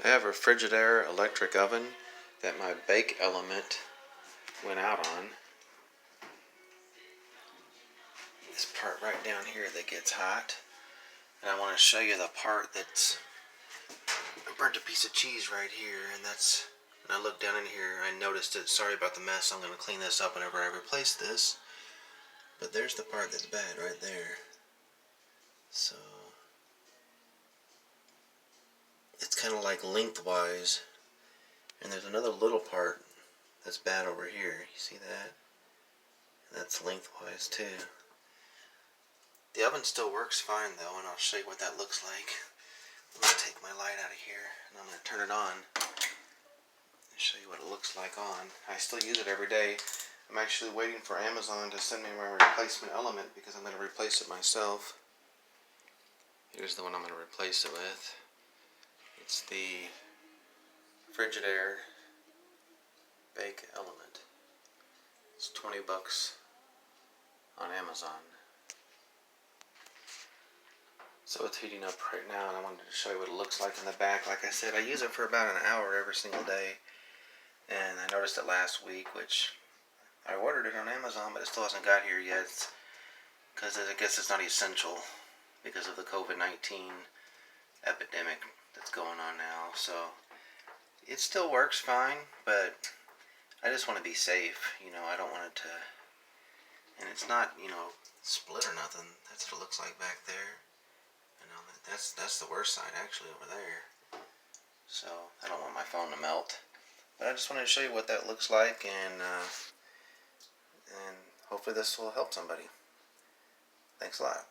I have a Frigidaire electric oven that my bake element went out on. This part right down here that gets hot. And I want to show you the part that's... I burnt a piece of cheese right here, and that's... When I looked down in here, I noticed it. Sorry about the mess. I'm going to clean this up whenever I replace this. But there's the part that's bad right there. So... it's kind of like lengthwise. And there's another little part that's bad over here. You see that? And that's lengthwise too. The oven still works fine though, and I'll show you what that looks like. I'm going to take my light out of here and I'm going to turn it on and show you what it looks like on. I still use it every day. I'm actually waiting for Amazon to send me my replacement element because I'm going to replace it myself. Here's the one I'm going to replace it with. It's the Frigidaire Bake Element. It's $20 on Amazon. So it's heating up right now, and I wanted to show you what it looks like in the back. Like I said, I use it for about an hour every single day, and I noticed it last week, which I ordered it on Amazon, but it still hasn't got here yet because I guess it's not essential because of the COVID-19 epidemic that's going on now. So it still works fine, but I just want to be safe. You know, I don't want it to, and it's not, you know, split or nothing. That's what it looks like back there. You know, that's the worst side actually over there. So I don't want my phone to melt. But I just wanted to show you what that looks like, and hopefully this will help somebody. Thanks a lot.